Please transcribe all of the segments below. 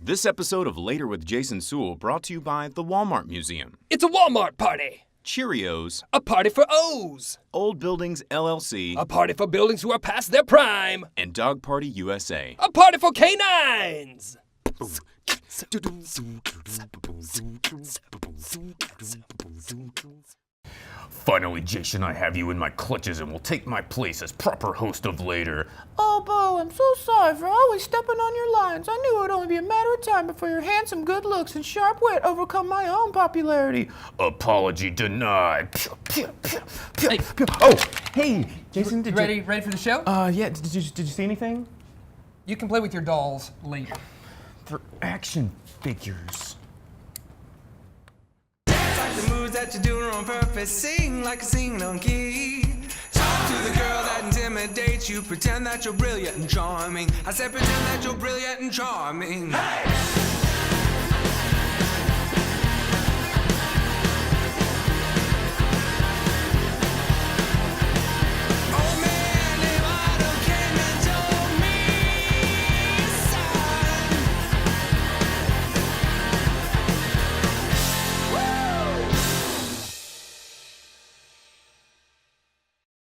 This episode of Later with Jason Suel brought to you by the Walmart Museum. It's a Walmart party. Cheerios. A party for O's. Old Buildings LLC. A party for buildings who are past their prime. And Dog Party USA. A party for canines. Finally, Jason, I have you in my clutches and will take my place as proper host of Later. Oh, Bo, I'm so sorry for always stepping on your lines. I knew it would only be a matter of time before your handsome good looks and sharp wit overcome my own popularity. Apology denied. Hey. Oh, hey, Jason, did Ready for the show? Yeah, did you see anything? You can play with your dolls later. For action figures. The moves that you're doing on purpose, sing like a singing on key. Talk to the girl that intimidates you, pretend that you're brilliant and charming. I said pretend that you're brilliant and charming. Hey!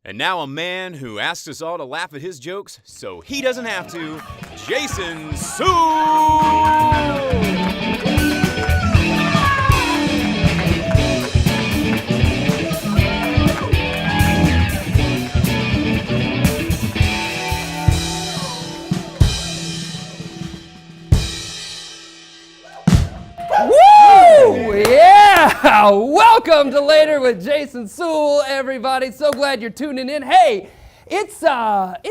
And now a man who asks us all to laugh at his jokes so he doesn't have to, Jason Suel! Yeah! Welcome to Later with Jason Suel, everybody. So glad you're tuning in. Hey, it's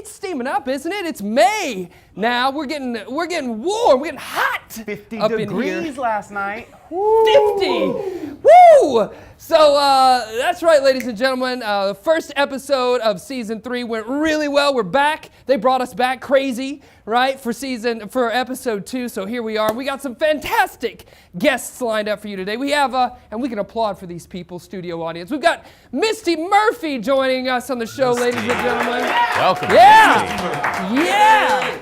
steaming up, isn't it? It's May now. We're getting warm. We're getting hot. 50 up degrees in here. last night. 50! Woo! So that's right, ladies and gentlemen. The first episode of season 3 went really well. We're back. They brought us back crazy, right, for episode 2. So here we are. We got some fantastic guests lined up for you today. We have, and we can applaud for these people, studio audience. We've got Misty Murphy joining us on the show, ladies and gentlemen. Welcome. Yeah! Yeah!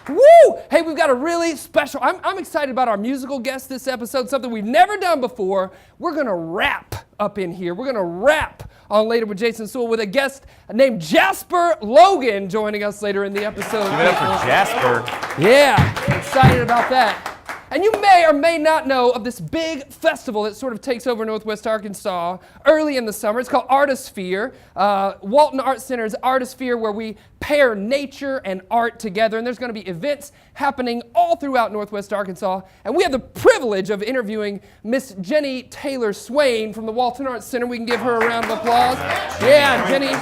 Woo! Hey, we've got a really special, I'm excited about our musical guest this episode, something we've never done before. We're going to rap up in here. We're going to rap on Later with Jason Suel with a guest named Jasper Logan joining us later in the episode. Give it up for Jasper. Yeah, excited about that. And you may or may not know of this big festival that sort of takes over Northwest Arkansas early in the summer. It's called Artisphere. Walton Art Center's Artisphere, where we pair nature and art together. And there's going to be events happening all throughout Northwest Arkansas. And we have the privilege of interviewing Miss Jenny Taylor Swain from the Walton Art Center. We can give her a round of applause. Yeah, Jenny,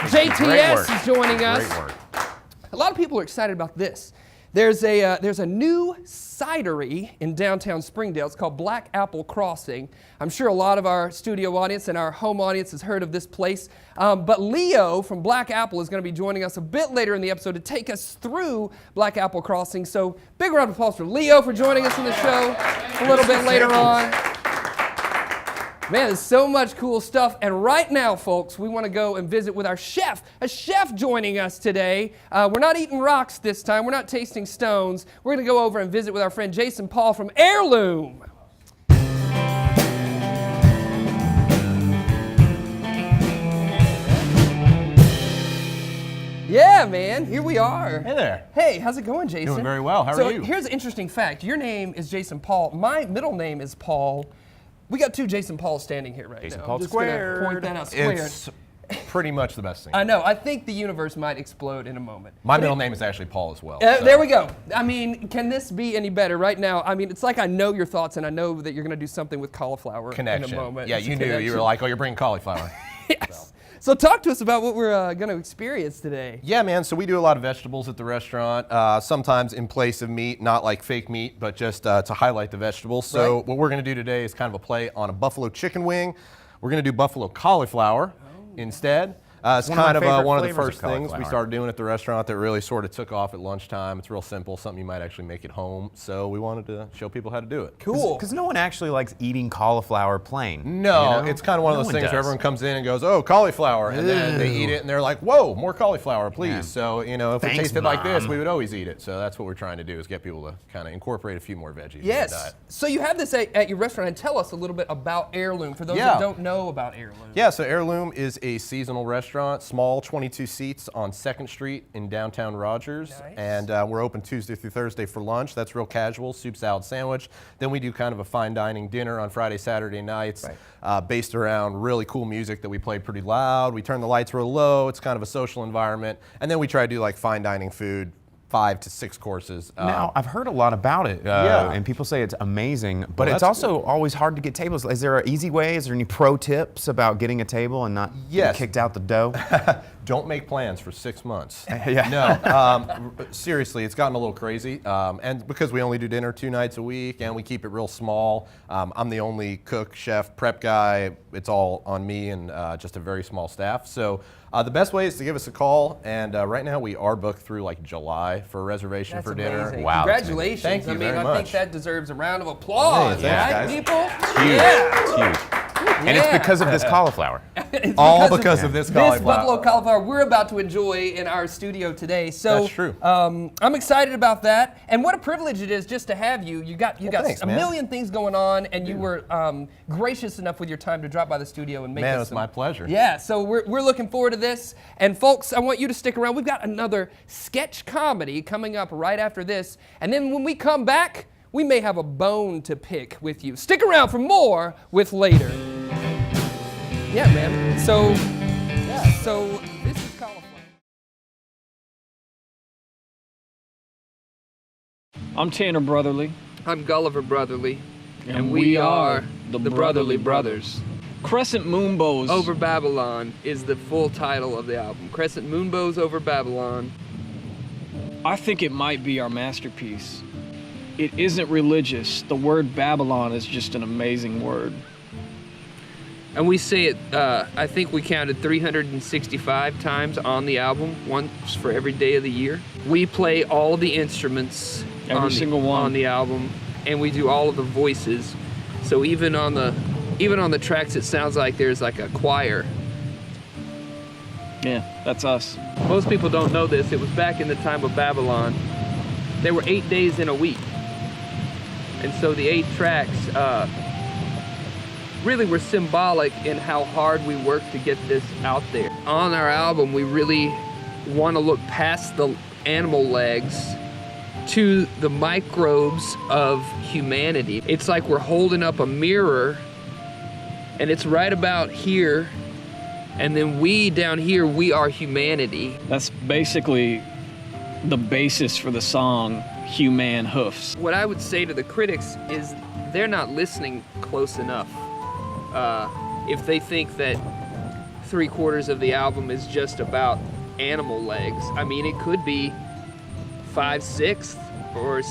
JTS is joining us. Great work. A lot of people are excited about this. There's a new cidery in downtown Springdale. It's called Black Apple Crossing. I'm sure a lot of our studio audience and our home audience has heard of this place. But Leo from Black Apple is going to be joining us a bit later in the episode to take us through Black Apple Crossing. So big round of applause for Leo for joining us in the show a little bit later on. Man, there's so much cool stuff. And right now, folks, we want to go and visit with our chef. A chef joining us today. We're not eating rocks this time. We're not tasting stones. We're going to go over and visit with our friend Jason Paul from Heirloom. Yeah, man, here we are. Hey there. Hey, how's it going, Jason? Doing very well. How are you? So here's an interesting fact. Your name is Jason Paul. My middle name is Paul. We got 2 Jason Pauls standing here right Jason now. Paul I'm just gonna squared. point that out. Squared. It's pretty much the best thing. I know. I think the universe might explode in a moment. My middle name is actually Paul as well. So. There we go. I mean, can this be any better right now? I mean, it's like I know your thoughts, and I know that you're going to do something with cauliflower Connection. in a moment. Yeah, It's a you knew. You connection. were like, oh, you're bringing cauliflower. Yes. So talk to us about what we're going to experience today. Yeah, man. So we do a lot of vegetables at the restaurant, sometimes in place of meat, not like fake meat, but just to highlight the vegetables. So Right. what we're going to do today is kind of a play on a buffalo chicken wing. We're going to do buffalo cauliflower instead. It's one of my kind of favorite one of the flavors of first things we cauliflower. started doing at the restaurant that really sort of took off at lunchtime. It's real simple, something you might actually make at home. So we wanted to show people how to do it. Cool. Because no one actually likes eating cauliflower plain. No, you know? it's kind of one of No those things does. where everyone comes in and goes, "Oh, cauliflower," and then they eat it and they're like, "Whoa, more cauliflower, please." Yeah. So if Thanks, it tasted like this, Mom. we would always eat it. So that's what we're trying to do is get people to kind of incorporate a few more veggies in Yes. their diet. So you have this at your restaurant, and tell us a little bit about Heirloom for those Yeah. that don't know about Heirloom. Yeah, so Heirloom is a seasonal restaurant, small 22 seats on 2nd Street in downtown Rogers. Nice. And we're open Tuesday through Thursday for lunch. That's real casual, soup, salad, sandwich. Then we do kind of a fine dining dinner on Friday, Saturday nights based around really cool music that we play pretty loud. We turn the lights real low. It's kind of a social environment. And then we try to do like fine dining food, 5 to 6 courses. Now, I've heard a lot about it, and people say it's amazing, but Well, it's that's also always hard to get tables. Is there an easy way? Is there any pro tips about getting a table and not Yes. get kicked out the dough? Don't make plans for 6 months. Yeah. No, seriously, it's gotten a little crazy. And because we only do dinner 2 nights a week and we keep it real small, I'm the only cook, chef, prep guy. It's all on me and just a very small staff. So the best way is to give us a call. And right now we are booked through like July for a reservation That's for dinner. amazing. Wow. Congratulations. Thank you I mean, very I much. think that deserves a round of applause, Hey, thanks, right, guys. people? Huge. Yeah. It's huge. And it's because of this cauliflower. It's All because of this This cauliflower. buffalo cauliflower we're about to enjoy in our studio today. So That's true. I'm excited about that, and what a privilege it is just to have you. You got thanks, a man. million things going on, and you were gracious enough with your time to drop by the studio and make Man, us it was some- my pleasure. Yeah, so we're looking forward to this, and folks, I want you to stick around. We've got another sketch comedy coming up right after this, and then when we come back, we may have a bone to pick with you. Stick around for more with Later. Yeah, man. So this is cauliflower. I'm Tanner Brotherly. I'm Gulliver Brotherly, And we are the Brotherly Brothers. Crescent Moonbows. Over Babylon is the full title of the album. Crescent Moonbows Over Babylon. I think it might be our masterpiece. It isn't religious. The word Babylon is just an amazing word. And we say it, I think we counted 365 times on the album, once for every day of the year. We play all the instruments Every single one. on the album, and we do all of the voices. So even on the tracks, it sounds like there's like a choir. Yeah, that's us. Most people don't know this. It was back in the time of Babylon. There were 8 days in a week. And so the 8 tracks really were symbolic in how hard we worked to get this out there. On our album, we really want to look past the animal legs to the microbes of humanity. It's like we're holding up a mirror, and it's right about here, and then we down here, we are humanity. That's basically the basis for the song Human Hoofs. What I would say to the critics is they're not listening close enough. If they think that 3/4 of the album is just about animal legs, I mean, it could be 5/6 or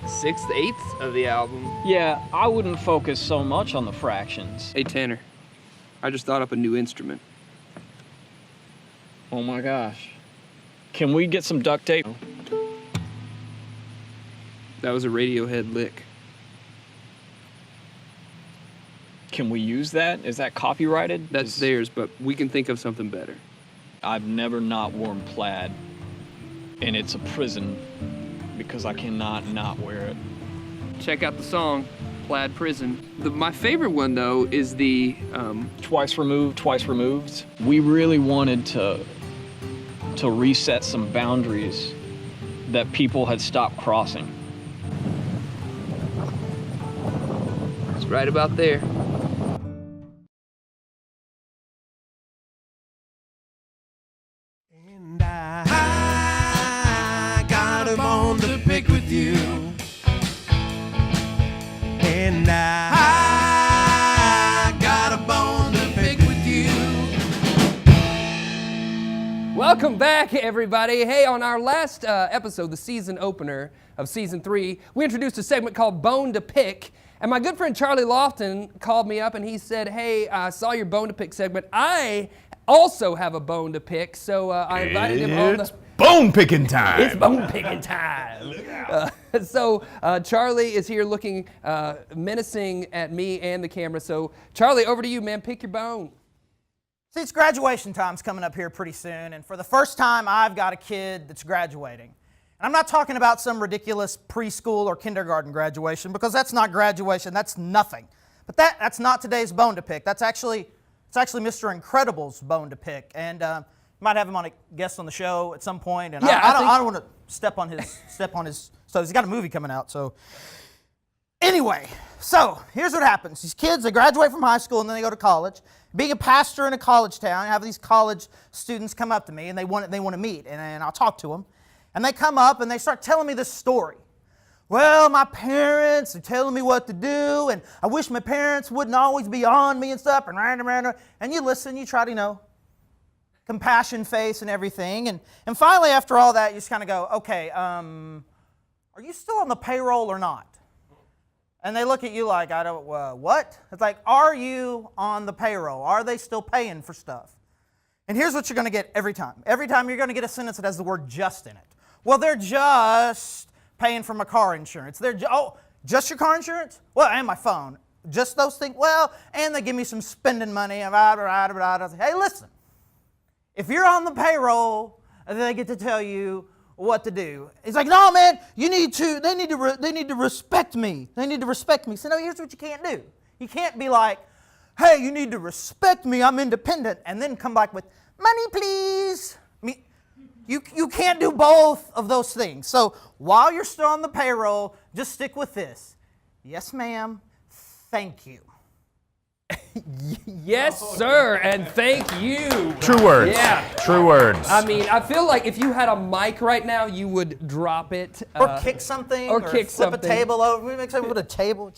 6/8 of the album. Yeah, I wouldn't focus so much on the fractions. Hey Tanner, I just thought up a new instrument. Oh my gosh. Can we get some duct tape? That was a Radiohead lick. Can we use that? Is that copyrighted? That's theirs, but we can think of something better. I've never not worn plaid, and it's a prison because I cannot not wear it. Check out the song, Plaid Prison. My favorite one though is the Twice removed, twice removed. We really wanted to reset some boundaries that people had stopped crossing. it's right about there. And I got a bone to pick with you. And I got a bone to pick with you. Welcome back, everybody. Hey, on our last episode, the season opener of season 3, we introduced a segment called Bone to Pick. And my good friend Charlie Lofton called me up and he said, hey, I saw your Bone to Pick segment. I also have a bone to pick, so I invited him on It's bone picking time. It's bone picking time. So Charlie is here looking menacing at me and the camera. So Charlie, over to you, man. Pick your bone. See, it's graduation time's coming up here pretty soon, and for the first time, I've got a kid that's graduating. And I'm not talking about some ridiculous preschool or kindergarten graduation, because that's not graduation, that's nothing. But that's not today's bone to pick. It's actually Mr. Incredible's bone to pick, and you might have him on a guest on the show at some point. And Yeah, I don't want to step on his. So he's got a movie coming out. So anyway, so here's what happens: these kids, they graduate from high school and then they go to college. Being a pastor in a college town, I have these college students come up to me and they want to meet, and I'll talk to them. And they come up and they start telling me this story. Well, my parents are telling me what to do, and I wish my parents wouldn't always be on me and stuff, and random. And you listen, you try to, compassion face and everything. And finally, after all that, you just kind of go, okay, are you still on the payroll or not? And they look at you like, what? It's like, are you on the payroll? Are they still paying for stuff? And here's what you're going to get every time. Every time you're going to get a sentence that has the word just in it. Well, they're just paying for my car insurance. Just your car insurance? Well, and my phone. Just those things? Well, and they give me some spending money. I say, hey, listen. If you're on the payroll, they get to tell you what to do. It's like, no, man, they need to respect me. They need to respect me. So no, here's what you can't do. You can't be like, hey, you need to respect me, I'm independent, and then come back with, money, please. I mean, you can't do both of those things. So while you're still on the payroll, just stick with this. Yes, ma'am. Thank you. Yes, sir, and thank you. True words. Yeah. True words. I mean, I feel like if you had a mic right now, you would drop it. Or kick something. Or kick flip something. a table over. We make something with a table.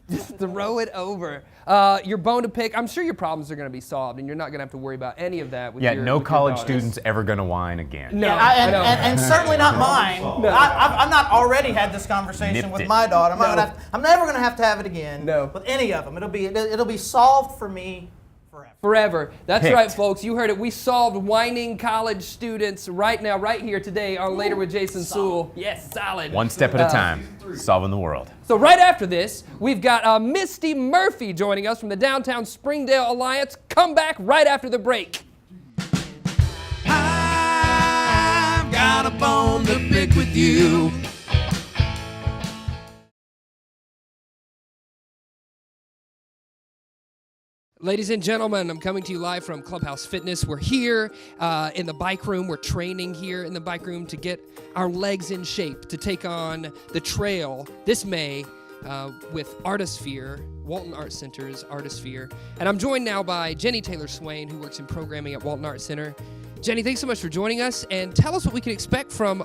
Just throw it over. Your bone to pick, I'm sure your problems are going to be solved, and you're not going to have to worry about any of that with Yeah, your no with your college daughters. student's ever gonna whine again. No, And certainly not mine. No. I've not already had this conversation Nipped with it. my daughter. I'm never going to have it again. No. With any of them. It'll be solved for me Forever. That's Picked. right, folks. You heard it. We solved whining college students right now, right here today on Later with Jason Suel. Yes, solid. One step at a time, solving the world. So right after this, we've got Misty Murphy joining us from the Downtown Springdale Alliance. Come back right after the break. I've got a bone to pick with you. Ladies and gentlemen, I'm coming to you live from Clubhouse Fitness. We're here in the bike room. We're training here in the bike room to get our legs in shape to take on the trail this May with Artisphere, Walton Art Center's Artisphere. And I'm joined now by Jenny Taylor-Swain, who works in programming at Walton Art Center. Jenny, thanks so much for joining us, and tell us what we can expect from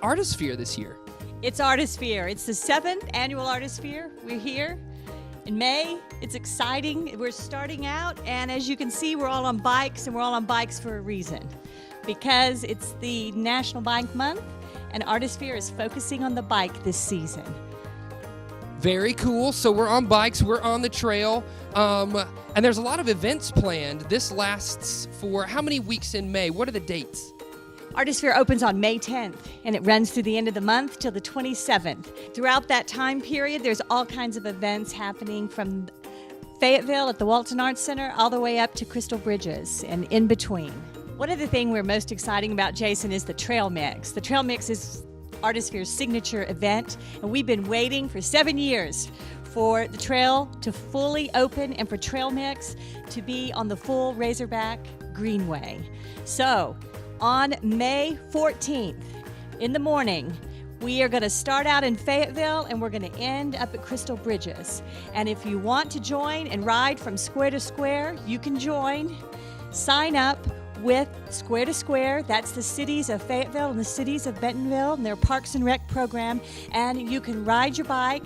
Artisphere this year. It's Artisphere. It's the 7th annual Artisphere. We're here in May. It's exciting. We're starting out, and as you can see, we're all on bikes, and we're all on bikes for a reason. Because it's the National Bike Month, and Artisphere is focusing on the bike this season. Very cool. So we're on bikes, we're on the trail, and there's a lot of events planned. This lasts for how many weeks in May? What are the dates? Artisphere opens on May 10th, and it runs through the end of the month till the 27th. Throughout that time period, there's all kinds of events happening from Fayetteville at the Walton Arts Center all the way up to Crystal Bridges and in between. One of the things we're most exciting about, Jason, is the Trail Mix. The Trail Mix is Artisphere's signature event, and we've been waiting for 7 years for the trail to fully open and for Trail Mix to be on the full Razorback Greenway. So, on May 14th in the morning, we are going to start out in Fayetteville and we're going to end up at Crystal Bridges. And if you want to join and ride from square to square, you can join. Sign up with Square to Square. That's the cities of Fayetteville and the cities of Bentonville and their Parks and Rec program. And you can ride your bike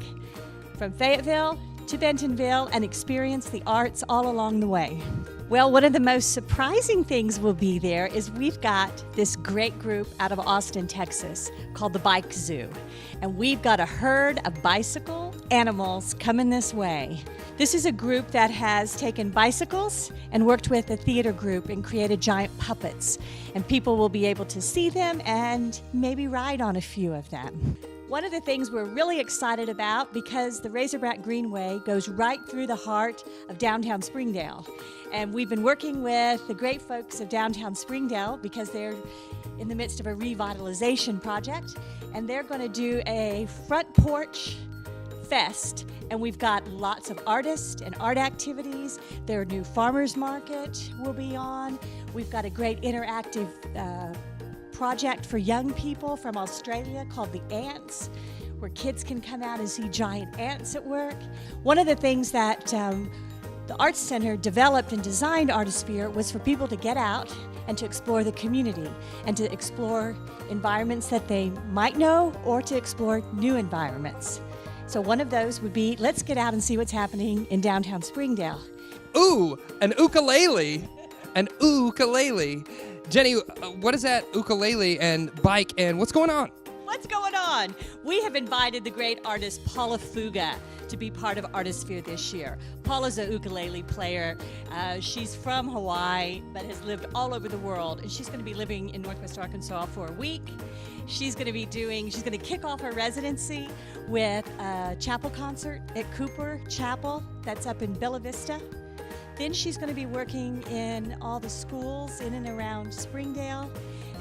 from Fayetteville to Bentonville and experience the arts all along the way. Well, one of the most surprising things will be there is we've got this great group out of Austin, Texas called the Bike Zoo. And we've got a herd of bicycle animals coming this way. This is a group that has taken bicycles and worked with a theater group and created giant puppets. And people will be able to see them and maybe ride on a few of them. One of the things we're really excited about, because the Razorback Greenway goes right through the heart of downtown Springdale. And we've been working with the great folks of downtown Springdale because they're in the midst of a revitalization project. And they're going to do a front porch fest. And we've got lots of artists and art activities. Their new farmers market will be on. We've got a great interactive project for young people from Australia called the Ants, where kids can come out and see giant ants at work. One of the things that the Arts Center developed and designed Artisphere was for people to get out and to explore the community and to explore environments that they might know or to explore new environments. So one of those would be, let's get out and see what's happening in downtown Springdale. Ooh, an ukulele. An ukulele. Jenny, what is that ukulele and bike and what's going on? What's going on? We have invited the great artist Paula Fuga to be part of Artisphere this year. Paula's a ukulele player. She's from Hawaii, but has lived all over the world, and she's going to be living in Northwest Arkansas for a week. She's going to kick off her residency with a chapel concert at Cooper Chapel, that's up in Bella Vista. Then she's going to be working in all the schools in and around Springdale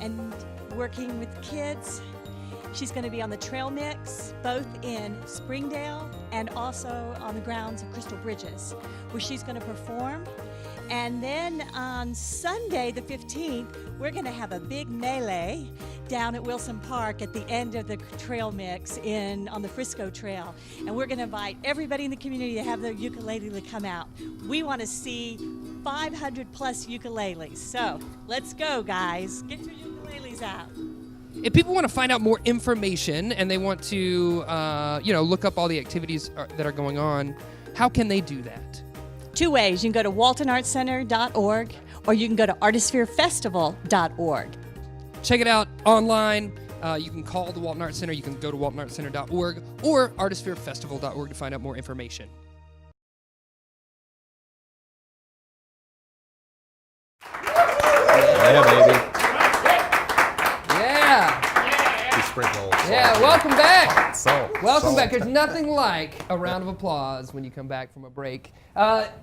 and working with kids. She's going to be on the trail mix, both in Springdale and also on the grounds of Crystal Bridges, where she's going to perform. And then on Sunday, the 15th, we're going to have a big melee down at Wilson Park at the end of the trail mix on the Frisco Trail. And we're going to invite everybody in the community to have their ukulele to come out. We want to see 500 plus ukuleles. So let's go, guys. Get your ukuleles out. If people want to find out more information and they want to, look up all the activities that are going on, how can they do that? Two ways. You can go to waltonartscenter.org or you can go to artispherefestival.org. Check it out online. You can call the Walton Arts Center. You can go to waltonartscenter.org or artispherefestival.org to find out more information. Yeah, baby. Yeah, welcome back. Welcome Salt. back. There's nothing like a round of applause when you come back from a break.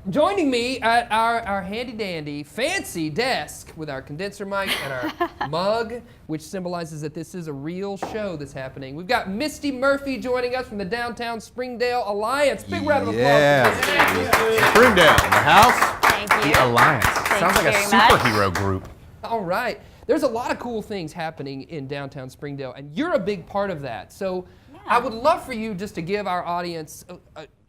Joining me at our handy-dandy fancy desk with our condenser mic and our mug, which symbolizes that this is a real show that's happening. We've got Misty Murphy joining us from the Downtown Springdale Alliance. Big round of applause. Yeah. Springdale in the house. Thank you. The Alliance. Sounds like a very much. superhero group. All right. There's a lot of cool things happening in downtown Springdale, and you're a big part of that. So I would love for you just to give our audience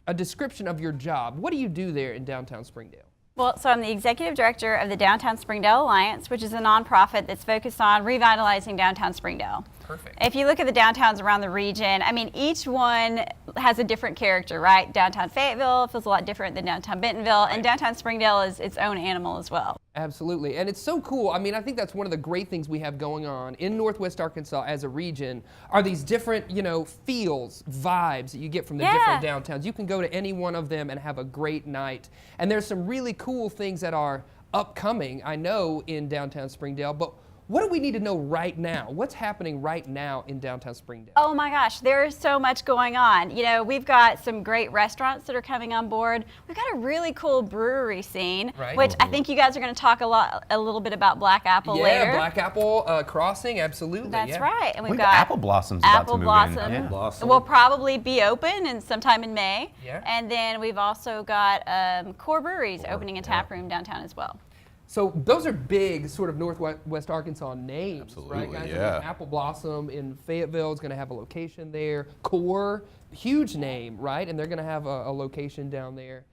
a description of your job. What do you do there in downtown Springdale? Well, so I'm the executive director of the Downtown Springdale Alliance, which is a nonprofit that's focused on revitalizing downtown Springdale. Perfect. If you look at the downtowns around the region, I mean, each one has a different character, right? Downtown Fayetteville feels a lot different than downtown Bentonville, and downtown Springdale is its own animal as well. Absolutely, and it's so cool. I mean, I think that's one of the great things we have going on in Northwest Arkansas as a region are these different, feels, vibes that you get from the different downtowns. You can go to any one of them and have a great night. And there's some really cool things that are upcoming, I know, in downtown Springdale, but what do we need to know right now? What's happening right now in downtown Springdale? Oh my gosh, there is so much going on. We've got some great restaurants that are coming on board. We've got a really cool brewery scene, which I think you guys are going to talk a little bit about Black Apple later. Yeah, Black Apple Crossing, absolutely. That's right. And we've got got Apple Blossom's about to move in. Apple Blossom. Will probably be open and sometime in May. Yeah. And then we've also got Core Breweries opening a tap room downtown as well. So those are big sort of Northwest Arkansas names, Absolutely, right, guys? yeah. Apple Blossom in Fayetteville is going to have a location there. Core, huge name, right? And they're going to have a location down there.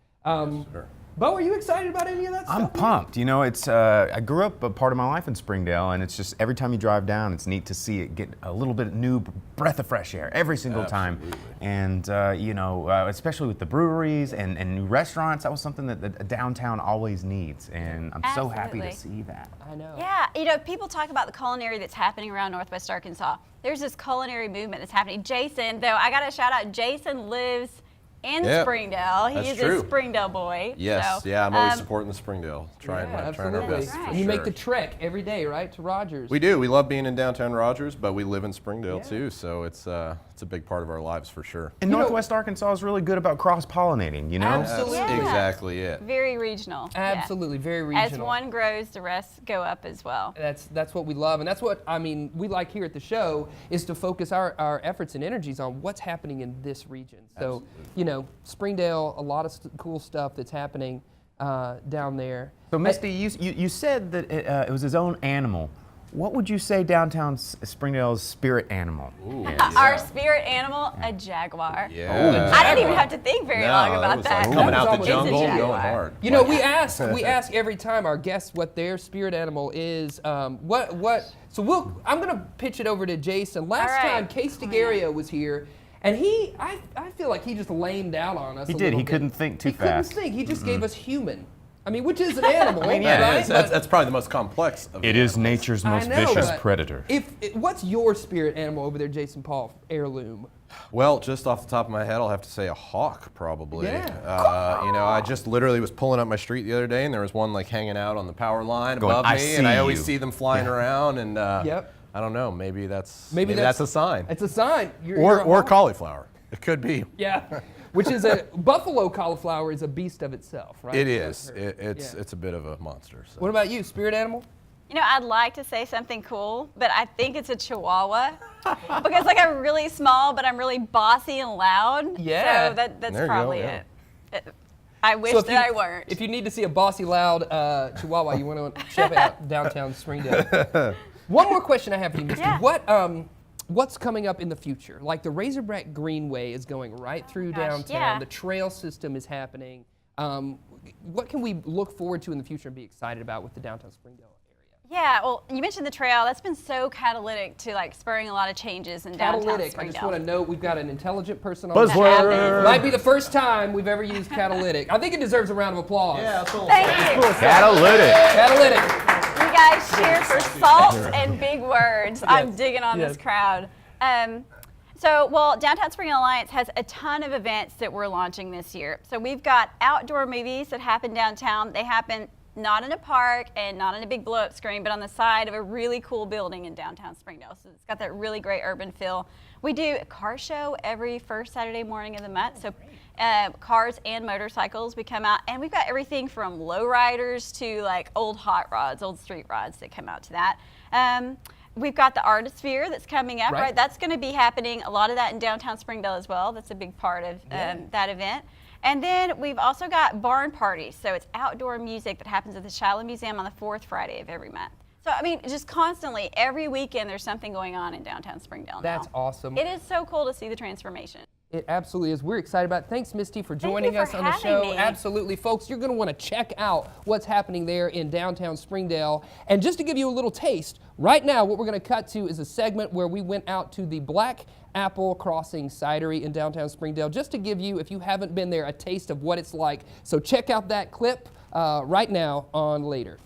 Bo, are you excited about any of that stuff? I'm pumped. It's I grew up a part of my life in Springdale, and it's just every time you drive down, it's neat to see it get a little bit new breath of fresh air every single time. And especially with the breweries and new restaurants, that was something that the downtown always needs, and I'm so happy to see that. I know. Yeah, people talk about the culinary that's happening around Northwest Arkansas. There's this culinary movement that's happening. Jason, though, I got to shout out, Jason lives in Yep, Springdale. that's He's true. a Springdale boy. Yes, so, yeah, I'm always supporting the Springdale. Trying our absolutely. best. for You make sure. the trek every day, right, to Rogers? We do. We love being in downtown Rogers, but we live in Springdale too, so it's a big part of our lives for sure. And Northwest Arkansas is really good about cross-pollinating, you know? Absolutely. Yeah. Exactly it. Very regional. yeah. Absolutely, very regional. As one grows, the rest go up as well. That's what we love, and that's what we like here at the show is to focus our efforts and energies on what's happening in this region. So, Springdale, a lot of cool stuff that's happening down there. So, Misty, you said that it was his own animal. What would you say downtown Springdale's spirit animal is? Our spirit animal, a jaguar. Yeah. I didn't even have to think very long it about was that. like coming out the It's a jungle, jaguar. going hard. We ask every time our guests what their spirit animal is. So I'm gonna pitch it over to Jason. Last All right. time Case DeGaria was here, and I feel like he just lamed out on us. He a did. little He bit. couldn't think too He couldn't fast. think. He just gave us human. Which is an animal, Yeah, it right? is. That's probably the most complex of It the is animals. nature's I most know, vicious but predator. What's your spirit animal over there, Jason Paul? Heirloom. Well, just off the top of my head, I'll have to say a hawk, probably. Yeah. I just literally was pulling up my street the other day, and there was one like hanging out on the power line Going, above "I me, and I see always you." see them flying around, and Yep. I don't know, maybe that's that's a sign. It's a sign. You're a Or hawk. cauliflower. It could be. Yeah, which is a buffalo cauliflower is a beast of itself, right? It That's is. right. It's a bit of a monster. So. What about you, spirit animal? I'd like to say something cool, but I think it's a chihuahua. Because I'm really small, but I'm really bossy and loud. Yeah. So that's There you go, probably yeah. it. I wish if that I weren't. If you need to see a bossy, loud chihuahua, you want to check out downtown Springdale. One more question I have for you, Misty. Yeah. What's coming up in the future? Like the Razorback Greenway is going right through downtown. yeah. The trail system is happening. What can we look forward to in the future and be excited about with the downtown Springdale area? Yeah, well, you mentioned the trail. That's been so catalytic to spurring a lot of changes in downtown Catalytic. I Springdale. just want to note we've got an intelligent person on the Buzzword. show. Might be the first time we've ever used catalytic. I think it deserves a round of applause. Yeah, Thank you. Catalytic. catalytic. You guys cheer for salt and big words. I'm digging on Yes. this crowd. Downtown Springdale Alliance has a ton of events that we're launching this year. So we've got outdoor movies that happen downtown. They happen not in a park and not on a big blow-up screen, but on the side of a really cool building in downtown Springdale. So it's got that really great urban feel. We do a car show every first Saturday morning of the month. So cars and motorcycles, we come out, and we've got everything from lowriders to old hot rods, old street rods that come out to that. We've got the Artisphere that's coming up, right? That's going to be happening, a lot of that in downtown Springdale as well. That's a big part of that event. And then we've also got barn parties. So it's outdoor music that happens at the Shiloh Museum on the 4th Friday of every month. So, just constantly, every weekend, there's something going on in downtown Springdale That's now. awesome. It is so cool to see the transformation. It absolutely is. We're excited about it. Thanks, Misty, for joining you us for on the having show. me. Absolutely. Folks, you're going to want to check out what's happening there in downtown Springdale. And just to give you a little taste, right now what we're going to cut to is a segment where we went out to the Black Apple Crossing Cidery in downtown Springdale, just to give you, if you haven't been there, a taste of what it's like. So check out that clip right now on Later.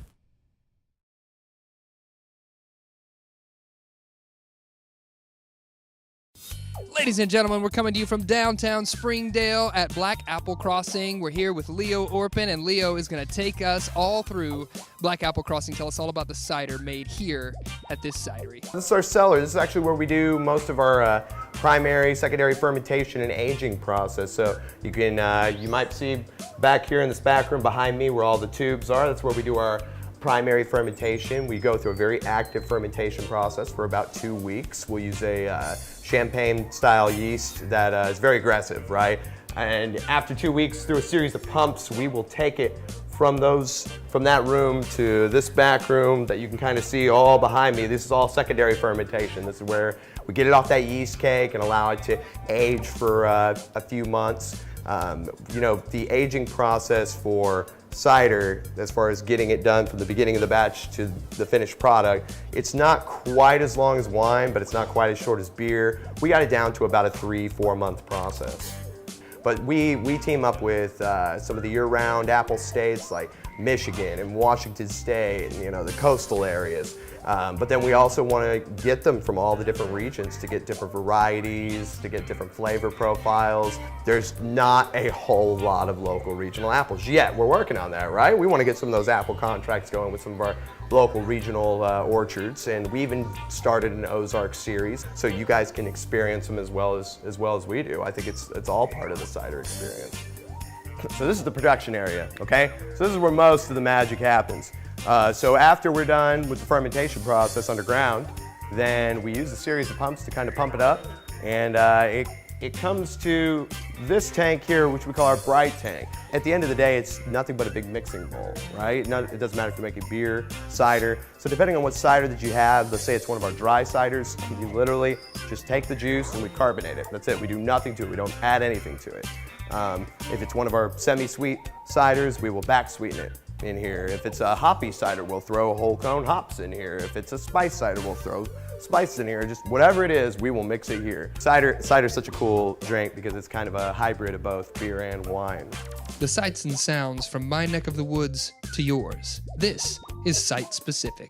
Ladies and gentlemen, we're coming to you from downtown Springdale at Black Apple Crossing. We're here with Leo Orpin, and Leo is going to take us all through Black Apple Crossing. Tell us all about the cider made here at this cidery. This is our cellar. This is actually where we do most of our primary, secondary fermentation and aging process. So you can, you might see back here in this back room behind me where all the tubes are. That's where we do our primary fermentation. We go through a very active fermentation process for about 2 weeks. We'll use a champagne style yeast that is very aggressive, right? And after 2 weeks, through a series of pumps, we will take it from that room to this back room that you can kind of see all behind me. This is all secondary fermentation. This is where we get it off that yeast cake and allow it to age for a few months. The aging process for cider, as far as getting it done from the beginning of the batch to the finished product, it's not quite as long as wine, but it's not quite as short as beer. We got it down to about a 3-4 month process. But we team up with some of the year-round apple states like Michigan and Washington State and the coastal areas. But then we also want to get them from all the different regions to get different varieties, to get different flavor profiles. There's not a whole lot of local regional apples yet. We're working on that, right? We want to get some of those apple contracts going with some of our local regional orchards, and we even started an Ozark series, so you guys can experience them as well as we do. I think it's all part of the cider experience. So this is the production area, okay? So this is where most of the magic happens. So after we're done with the fermentation process underground, then we use a series of pumps to kind of pump it up, and it comes to this tank here, which we call our bright tank. At the end of the day, it's nothing but a big mixing bowl, right? It doesn't matter if you're making beer, cider. So depending on what cider that you have, let's say it's one of our dry ciders, you literally just take the juice and we carbonate it. That's it. We do nothing to it. We don't add anything to it. If it's one of our semi-sweet ciders, we will back sweeten it in here. If it's a hoppy cider, we'll throw whole cone hops in here. If it's a spice cider, we'll throw spices in here. Just whatever it is, we will mix it here. Cider's such a cool drink because it's kind of a hybrid of both beer and wine. The sights and sounds from my neck of the woods to yours. This is Site Specific.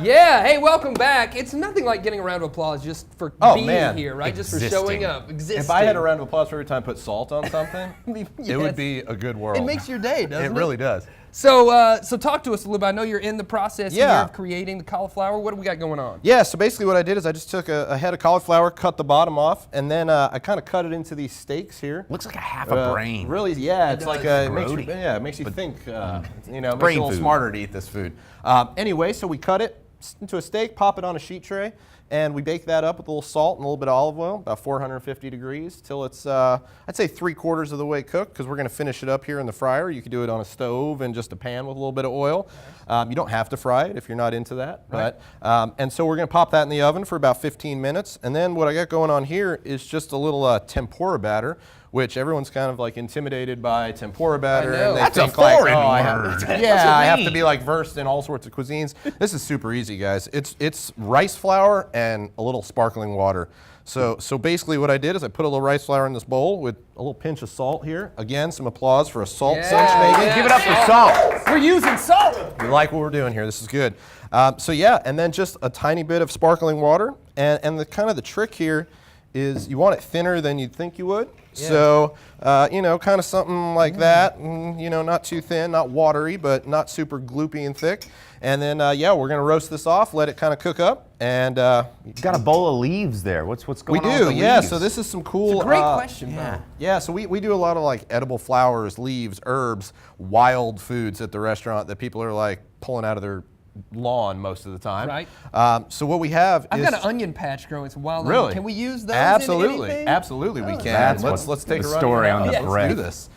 Yeah, hey, welcome back. It's nothing like getting a round of applause just for being here, right? Just for showing up, existing. If I had a round of applause for every time I put salt on something, it would be a good world. It makes your day, doesn't it? It really does. So talk to us a little bit. I know you're in the process here Yeah. of creating the cauliflower. What do we got going on? Yeah, so basically what I did is I just took a head of cauliflower, cut the bottom off, and then I kind of cut it into these steaks here. Looks like a half a brain. Really, yeah, it's like it makes you think, it makes you a little smarter to eat this food. Anyway, so we cut it into a steak, pop it on a sheet tray, and we bake that up with a little salt and a little bit of olive oil, about 450 degrees, till it's, I'd say 3/4 of the way cooked, because we're going to finish it up here in the fryer. You could do it on a stove and just a pan with a little bit of oil. You don't have to fry it if you're not into that. Right. But, and so we're going to pop that in the oven for about 15 minutes. And then what I got going on here is just a little tempura batter, which everyone's kind of like intimidated by tempura batter. I know. And they That's a think like, foreign I word. have to be like versed in all sorts of cuisines. This is super easy, guys. It's rice flour and a little sparkling water. So basically what I did is I put a little rice flour in this bowl with a little pinch of salt here. Again, some applause for a salt cinch maybe. Yeah. Give it up for salt. We're using salt. You like what we're doing here. This is good. So yeah, and then just a tiny bit of sparkling water. And the kind of the trick here is you want it thinner than you'd think you would. Yeah. So, kind of something like that. And, not too thin, not watery, but not super gloopy and thick. And then, we're going to roast this off, let it kind of cook up. And You've got a bowl of leaves there. What's going on? We with do, the yeah. leaves? So this is some cool. It's a great question, yeah. Bo. Yeah, so we do a lot of like edible flowers, leaves, herbs, wild foods at the restaurant that people are like pulling out of their lawn most of the time. Right. So what we have I've is got an onion patch growing, some wild really. onion. Can we use those? Absolutely, in anything? absolutely, we can. That's Let's take the a run. story on the Let's bread. do this.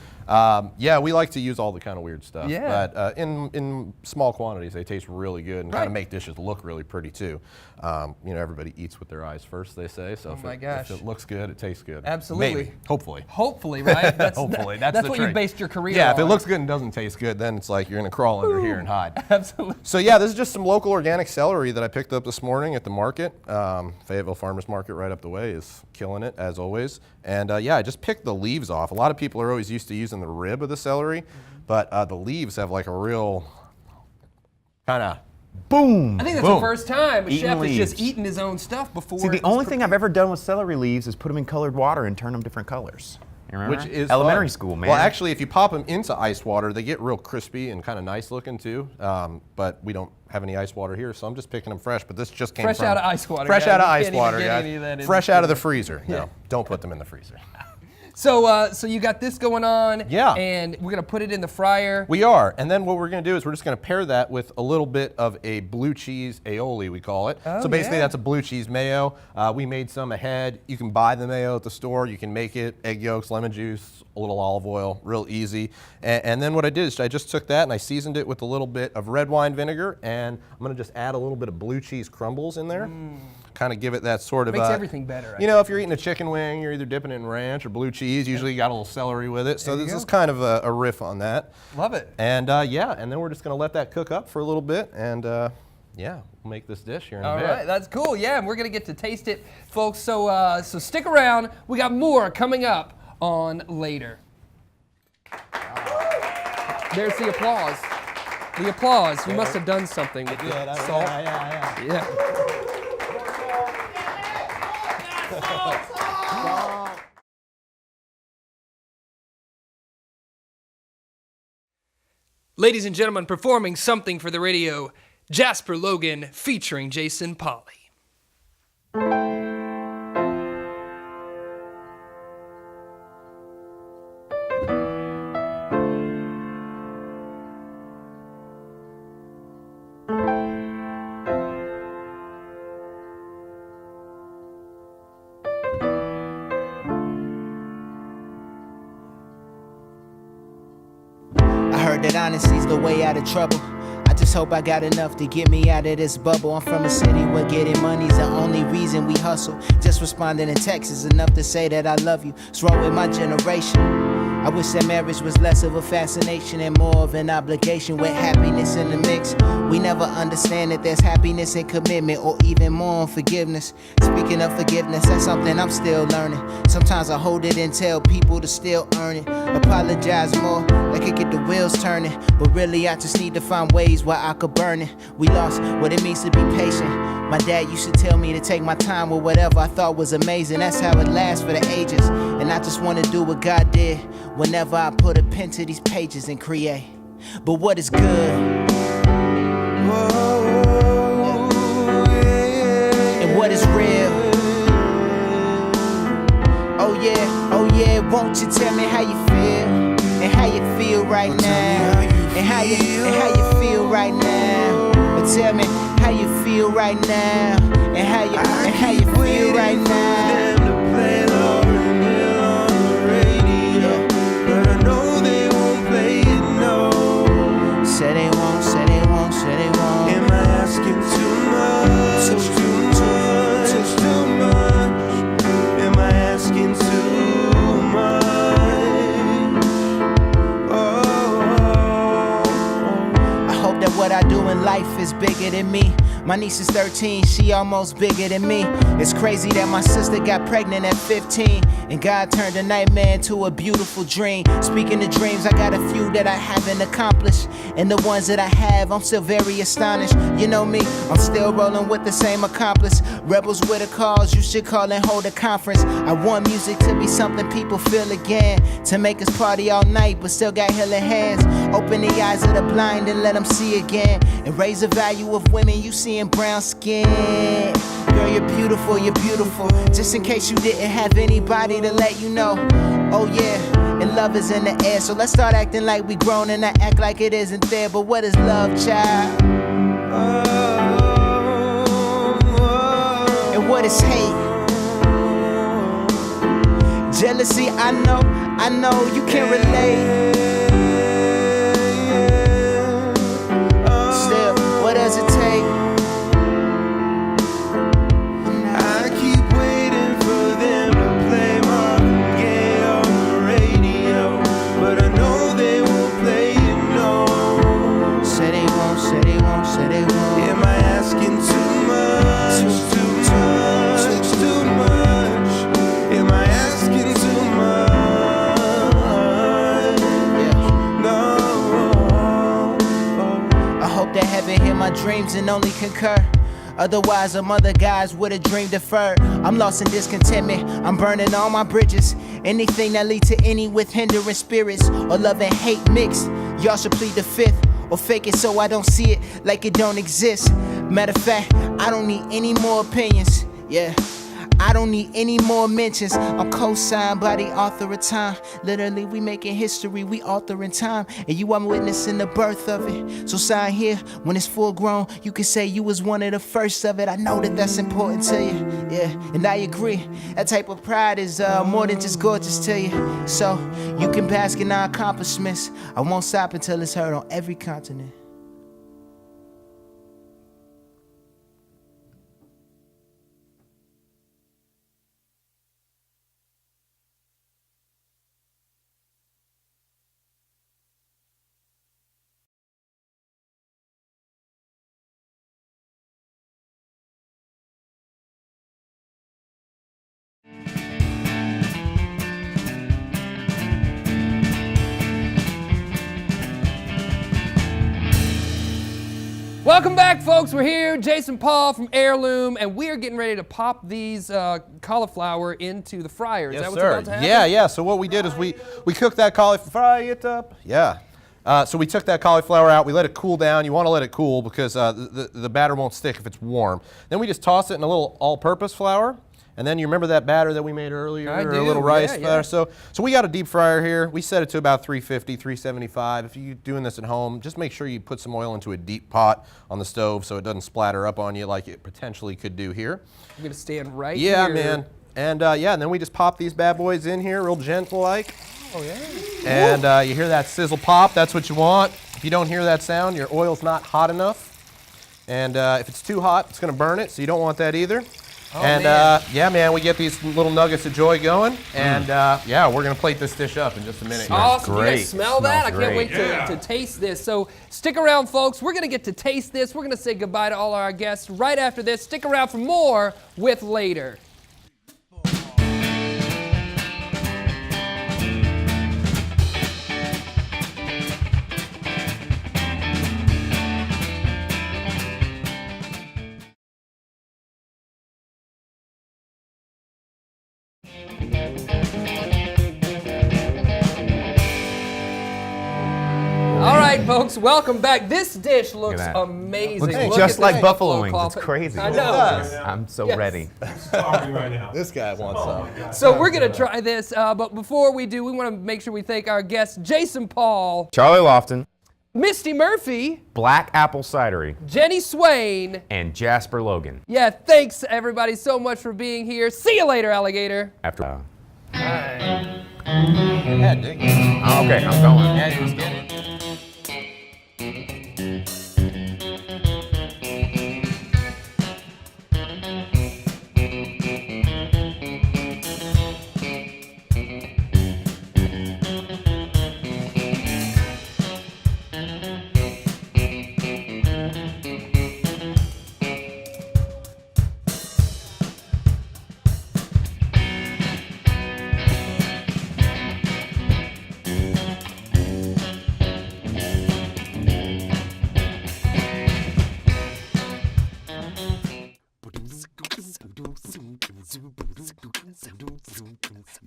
We like to use all the kind of weird stuff. Yeah. But in small quantities, they taste really good and kind Right. of make dishes look really pretty too. Everybody eats with their eyes first, they say. So if it looks good, it tastes good. Absolutely. Maybe. Hopefully. Hopefully, right? Hopefully. That's the what trick. you based your career Yeah, on. if it looks good and doesn't taste good, then it's like you're going to crawl under here and hide. Absolutely. So yeah, this is just some local organic celery that I picked up this morning at the market. Fayetteville Farmers Market right up the way is killing it, as always. And I just picked the leaves off. A lot of people are always used to using the rib of the celery, but the leaves have like a real kind of Boom. I think that's Boom. the first time a Eating chef has just leaves. eaten his own stuff before. See, the only thing I've ever done with celery leaves is put them in colored water and turn them different colors. You remember? which is elementary fun. school, man. Well, actually, if you pop them into ice water, they get real crispy and kind of nice looking too. But we don't have any ice water here, so I'm just picking them fresh. But this just came Fresh from out of ice water, Fresh guys. out of You ice can't even water, get guys. any of that in Fresh the out of the freezer. freezer. No, don't put them in the freezer. So you got this going on. Yeah. And we're gonna put it in the fryer. We are, and then what we're going to do is we're just going to pair that with a little bit of a blue cheese aioli, we call it. Oh, so basically yeah. that's a blue cheese mayo. We made some ahead. You can buy the mayo at the store. You can make it, egg yolks, lemon juice, a little olive oil, real easy. And then what I did is I just took that and I seasoned it with a little bit of red wine vinegar, and I'm going to just add a little bit of blue cheese crumbles in there. Kind of give it that sort of Makes everything better. if you're eating a chicken wing, you're either dipping it in ranch or blue cheese. Usually you got a little celery with it. So this is kind of a riff on that. Love it. And and then we're just going to let that cook up for a little bit, and Yeah, we'll make this dish here in a All bit. right, that's cool. Yeah, and we're gonna get to taste it, folks. So stick around. We got more coming up on later. There's the applause. The applause. You must have done something with the salt. Yeah. Ladies and gentlemen, performing something for the radio, Jasper Logan featuring Jason Polly. I heard that honesty's the way out of trouble. I just hope I got enough to get me out of this bubble. I'm from a city where getting money's the only reason we hustle. Just responding in text is enough to say that I love you. It's wrong with my generation. I wish that marriage was less of a fascination and more of an obligation with happiness in the mix. We never understand that there's happiness in commitment or even more in forgiveness. Speaking of forgiveness, that's something I'm still learning. Sometimes I hold it and tell people to still earn it. Apologize more, that could get the wheels turning. But really I just need to find ways where I could burn it. We lost what it means to be patient. My dad used to tell me to take my time with whatever I thought was amazing. That's how it lasts for the ages. And I just want to do what God did whenever I put a pen to these pages and create. But what is good? And what is real? Oh yeah, won't you tell me how you feel? And how you feel right now? And how you feel right now? But tell me how you feel right now? And how you feel right now? Say they won't, say they won't, say they won't. Am I asking too much? Too much. Am I asking too much? I hope that what I do in life is bigger than me. My niece is 13, she almost bigger than me. It's crazy that my sister got pregnant at 15 and God turned a nightmare into a beautiful dream. Speaking of dreams, I got a few that I haven't accomplished, and the ones that I have, I'm still very astonished. You know me, I'm still rolling with the same accomplice. Rebels with a cause, you should call and hold a conference. I want music to be something people feel again, to make us party all night but still got healing hands. Open the eyes of the blind and let them see again, and raise the value of women you see in brown skin. Girl, you're beautiful, you're beautiful. Just in case you didn't have anybody to let you know. Oh yeah, and love is in the air. So let's start acting like we grown and not act like it isn't there. But what is love, child? And what is hate? Jealousy, I know you can relate. Still, what does it take? My dreams and only concur. Otherwise, some other guys would have dreamed deferred. I'm lost in discontentment. I'm burning all my bridges. Anything that lead to any with hindering spirits or love and hate mixed. Y'all should plead the fifth or fake it so I don't see it like it don't exist. Matter of fact, I don't need any more opinions. Yeah. I don't need any more mentions. I'm co-signed by the author of time. Literally, we making history, we altering time. And you are witnessing the birth of it. So sign here, when it's full grown, you can say you was one of the first of it. I know that that's important to you. Yeah, and I agree. That type of pride is more than just gorgeous to you. So, you can bask in our accomplishments. I won't stop until it's heard on every continent. Welcome back, folks. We're here, Jason Paul from Heirloom, and we are getting ready to pop these cauliflower into the fryer. Is that what's about to happen? Yeah. So what we did is we cooked that cauliflower. Fry it up. Yeah. So we took that cauliflower out. We let it cool down. You want to let it cool because the batter won't stick if it's warm. Then we just toss it in a little all-purpose flour. And then you remember that batter that we made earlier? I do. A little rice Yeah. batter. So we got a deep fryer here. We set it to about 350, 375. If you're doing this at home, just make sure you put some oil into a deep pot on the stove so it doesn't splatter up on you like it potentially could do here. I'm going to stand right here. Yeah, man. And and then we just pop these bad boys in here real gentle-like. Oh, yeah. And you hear that sizzle pop. That's what you want. If you don't hear that sound, your oil's not hot enough. And if it's too hot, it's going to burn it, so you don't want that either. Oh, and man. yeah, man, we get these little nuggets of joy going, and yeah, we're gonna plate this dish up in just a minute. Awesome. Great. You guys smell that? I Smells can't wait great. to taste this. So stick around, folks. We're going to get to taste this. We're going to say goodbye to all our guests right after this. Stick around for more with Later. All right, folks, welcome back. This dish looks that. amazing. Looks Look just at like this buffalo wings. claw It's plate. crazy. I know. I'm so Yes. ready. This guy wants some. So we're going to try this, but before we do, we want to make sure we thank our guests, Jason Paul, Charlie Lofton, Misty Murphy, Black Apple Cidery, Jenny Swain. and Jasper Logan. Yeah, thanks everybody so much for being here. See you later, alligator. After. Yeah, dig. Okay, I'm going. Yeah, just get it.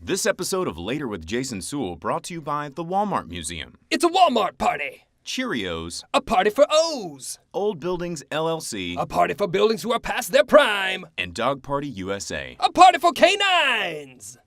This episode of Later with Jason Suel brought to you by the Walmart Museum, It's a Walmart party. Cheerios, A party for O's. Old Buildings LLC, A party for buildings who are past their prime. and Dog Party USA. A party for canines.